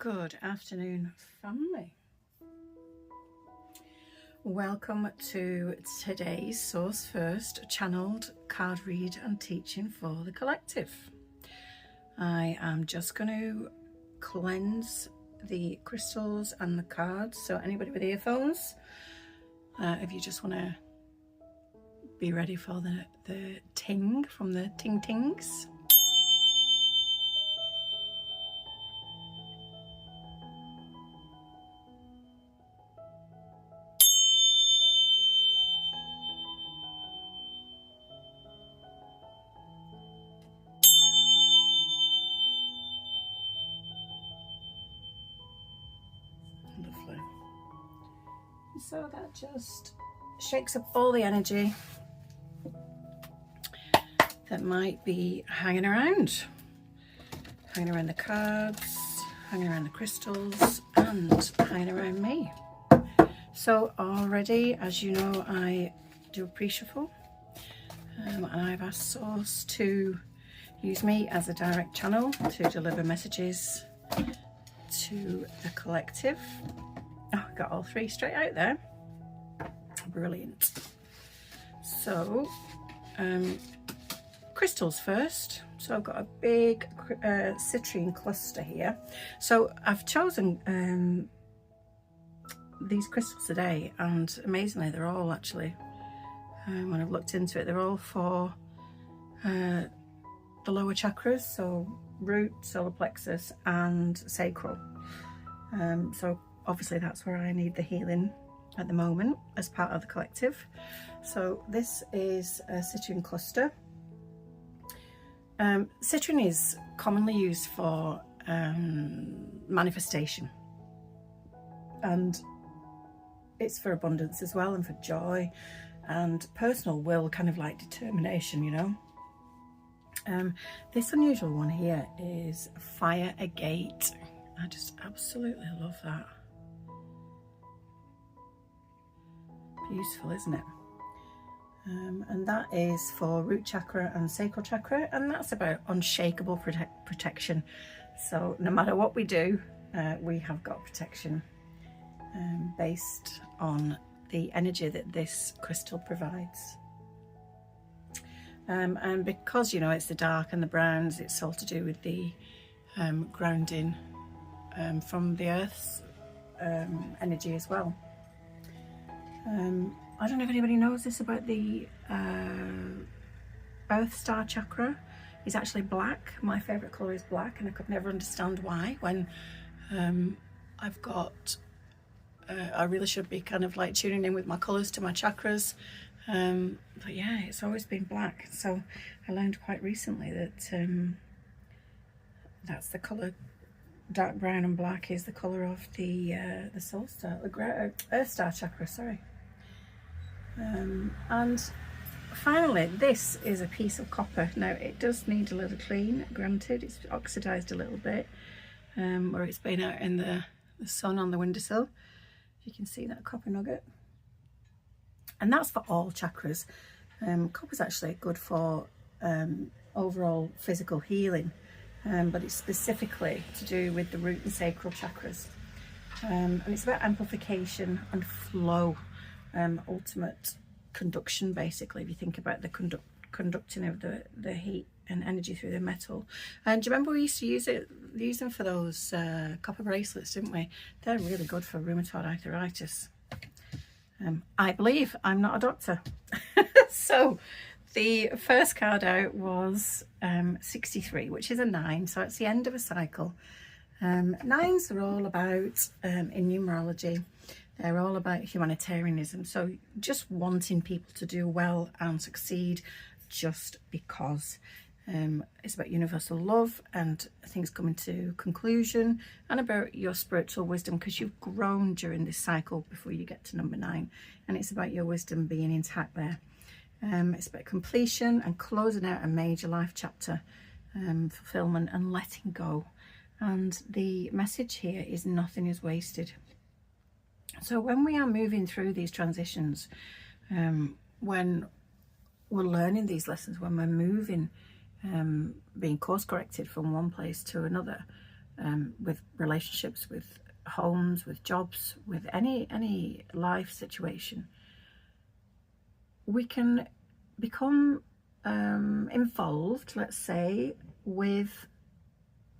Good afternoon, family. Welcome to today's Source First channeled card read and teaching for the collective. I am just going to cleanse the crystals and the cards. So anybody with earphones, if you just want to be ready for the ting from the ting tings. Lovely. So that just shakes up all the energy that might be hanging around the cards, hanging around the crystals, and hanging around me. So already, as you know, I do a pre-shuffle, and I've asked Source to use me as a direct channel to deliver messages to the collective. Oh, I got all three straight out there. Brilliant. So crystals first. So I've got a big citrine cluster here. So I've chosen these crystals today, and amazingly they're all actually, when I've looked into it, they're all for the lower chakras, so root, solar plexus and sacral. So obviously that's where I need the healing at the moment as part of the collective. So this is a citrine cluster. Citrine is commonly used for manifestation, and it's for abundance as well, and for joy and personal will, kind of like determination, you know. This unusual one here is Fire Agate. I just absolutely love that. Beautiful, isn't it? And that is for root chakra and sacral chakra, and that's about unshakable protection. So no matter what we do, we have got protection based on the energy that this crystal provides. And because, you know, it's the dark and the browns, it's all to do with the grounding from the earth's energy as well. I don't know if anybody knows this about the Earth Star chakra. It's actually black. My favourite colour is black, and I could never understand why when I've got I really should be kind of like tuning in with my colours to my chakras. But yeah, it's always been black. So I learned quite recently that that's the colour. Dark brown and black is the colour of the soul star, the Earth Star chakra, sorry. And finally, this is a piece of copper. Now it does need a little clean, granted. It's oxidized a little bit where it's been out in the sun on the windowsill. You can see that copper nugget, and that's for all chakras. Copper's actually good for overall physical healing, but it's specifically to do with the root and sacral chakras, and it's about amplification and flow, ultimate conduction, basically, if you think about the conducting of the heat and energy through the metal. And do you remember we used to use them for those copper bracelets, didn't we? They're really good for rheumatoid arthritis. I believe. I'm not a doctor. So the first card out was 63, which is a 9, so it's the end of a cycle. 9s are all about, in numerology, they're all about humanitarianism, so just wanting people to do well and succeed just because. It's about universal love and things coming to conclusion, and about your spiritual wisdom, because you've grown during this cycle before you get to number 9, and it's about your wisdom being intact there. It's about completion and closing out a major life chapter, fulfillment and letting go. And the message here is nothing is wasted. So when we are moving through these transitions, when we're learning these lessons, when we're moving, being course corrected from one place to another, with relationships, with homes, with jobs, with any life situation, we can become involved, let's say, with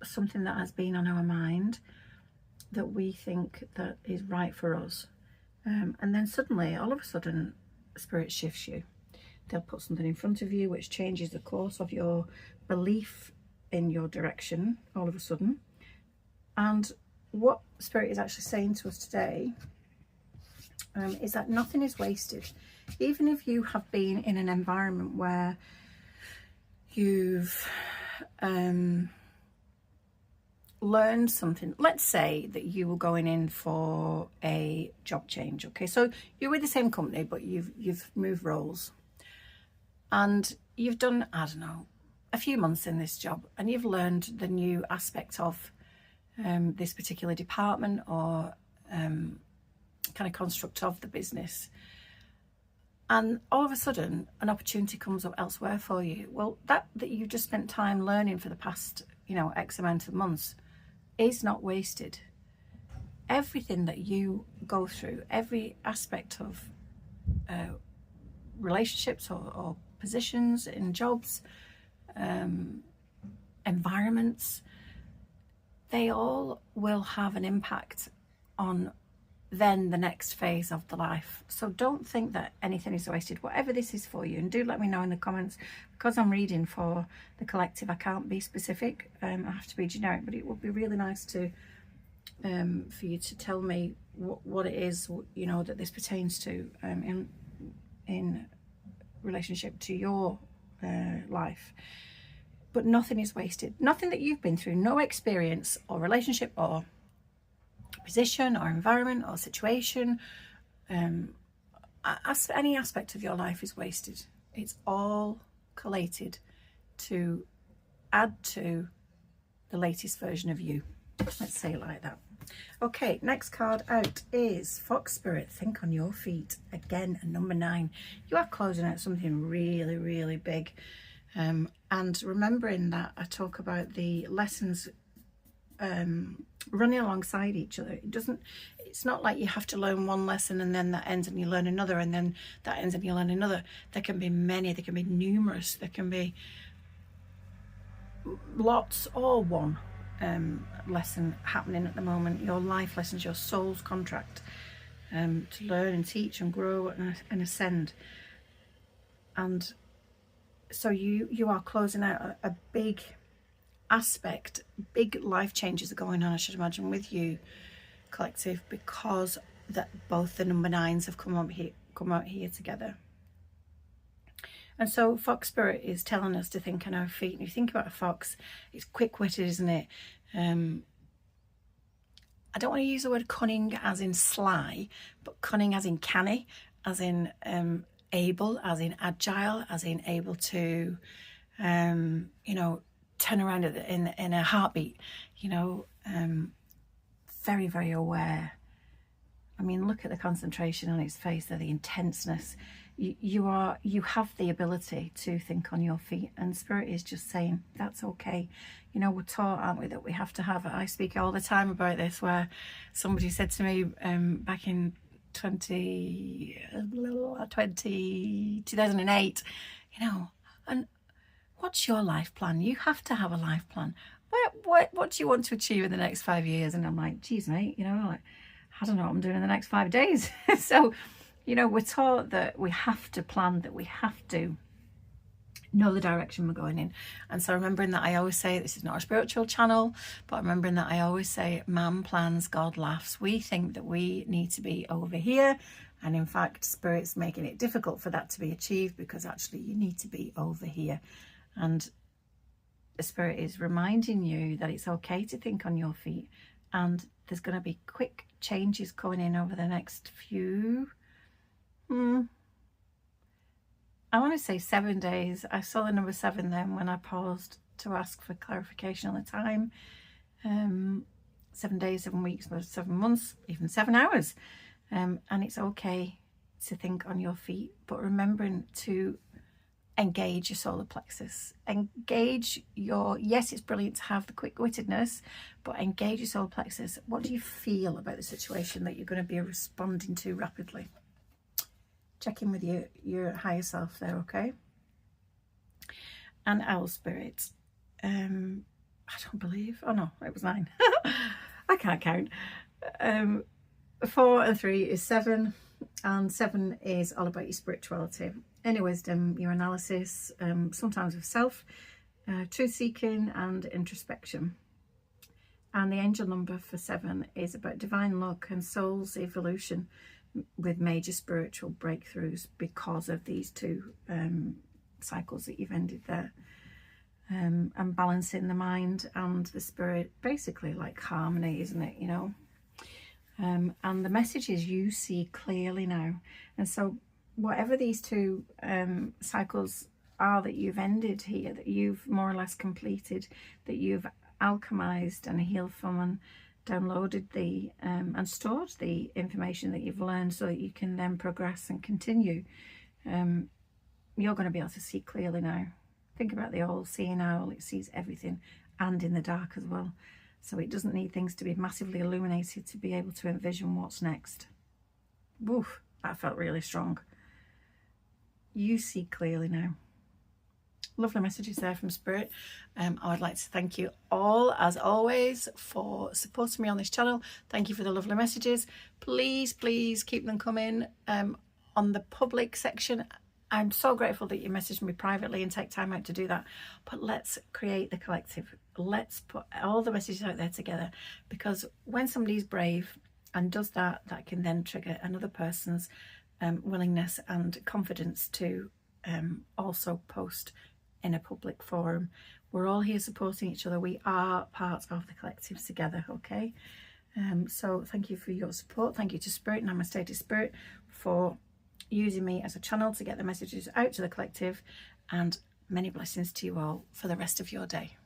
something that has been on our mind that we think that is right for us, and then suddenly, all of a sudden, spirit shifts you. They'll put something in front of you which changes the course of your belief in your direction all of a sudden. And what spirit is actually saying to us today is that nothing is wasted. Even if you have been in an environment where you've learned something, let's say that you were going in for a job change, okay, so you're with the same company but you've moved roles, and you've done, I don't know, a few months in this job, and you've learned the new aspect of this particular department or kind of construct of the business, and all of a sudden an opportunity comes up elsewhere for you. Well, that you've just spent time learning for the past, X amount of months is not wasted. Everything that you go through, every aspect of relationships or positions in jobs, environments, they all will have an impact on then the next phase of the life. So don't think that anything is wasted, whatever this is for you. And do let me know in the comments, because I'm reading for the collective, I can't be specific. I have to be generic, but it would be really nice to for you to tell me what it is, that this pertains to in relationship to your life. But nothing is wasted. Nothing that you've been through, no experience or relationship or position or environment or situation, any aspect of your life is wasted. It's all collated to add to the latest version of you. Let's say it like that. Okay, next card out is Fox Spirit. Think on your feet. Again, number 9. You are closing out something really, really big. And remembering that I talk about the lessons running alongside each other. It's not like you have to learn one lesson and then that ends and you learn another, and then that ends and you learn another. There can be many, there can be numerous, there can be lots or one lesson happening at the moment. Your life lessons, your soul's contract to learn and teach and grow and ascend. And so you are closing out a big aspect. Big life changes are going on, I should imagine, with you, collective, because that both the number 9s have come out here together. And so Fox Spirit is telling us to think on our feet. And if you think about a fox, it's quick-witted, isn't it? I don't want to use the word cunning as in sly, but cunning as in canny, as in able, as in agile, as in able to turn around in a heartbeat, very, very aware. I mean, look at the concentration on its face there, the intenseness. You have the ability to think on your feet, and Spirit is just saying that's okay. We're taught, aren't we, that we have to have it. I speak all the time about this, where somebody said to me back in 2008, and what's your life plan? You have to have a life plan. What do you want to achieve in the next 5 years? And I'm like, geez, mate, I don't know what I'm doing in the next 5 days. So, we're taught that we have to plan, that we have to know the direction we're going in. And so remembering that, I always say, this is not a spiritual channel, but remembering that I always say, man plans, God laughs. We think that we need to be over here. And in fact, Spirit's making it difficult for that to be achieved, because actually you need to be over here. And the Spirit is reminding you that it's okay to think on your feet, and there's going to be quick changes coming in over the next few, I want to say 7 days. I saw the number 7 then when I paused to ask for clarification on the time. 7 days, 7 weeks, 7 months, even 7 hours. And it's okay to think on your feet, but remembering to engage your solar plexus. Engage your, yes, it's brilliant to have the quick-wittedness, but engage your solar plexus. What do you feel about the situation that you're going to be responding to rapidly? Check in with your higher self there, okay? And owl spirit. I don't believe, oh no, it was 9. I can't count. 4 and 3 is 7, and 7 is all about your spirituality, inner wisdom, your analysis, sometimes of self, truth seeking and introspection. And the angel number for 7 is about divine luck and soul's evolution with major spiritual breakthroughs because of these 2 cycles that you've ended there. And balancing the mind and the spirit, basically like harmony, isn't it, you know? And the message is you see clearly now. And so whatever these 2 cycles are that you've ended here, that you've more or less completed, that you've alchemized and healed from and downloaded the and stored the information that you've learned so that you can then progress and continue, you're going to be able to see clearly now. Think about the all-seeing owl. It sees everything and in the dark as well. So it doesn't need things to be massively illuminated to be able to envision what's next. Woof, that felt really strong. You see clearly now. Lovely messages there from Spirit. I would like to thank you all, as always, for supporting me on this channel. Thank you for the lovely messages. Please, please keep them coming on the public section. I'm so grateful that you messaged me privately and take time out to do that. But let's create the collective. Let's put all the messages out there together, because when somebody's brave and does that, that can then trigger another person's willingness and confidence to also post in a public forum. We're all here supporting each other. We are part of the collective together, okay? So thank you for your support. Thank you to Spirit, Namaste to Spirit, for using me as a channel to get the messages out to the collective, and many blessings to you all for the rest of your day.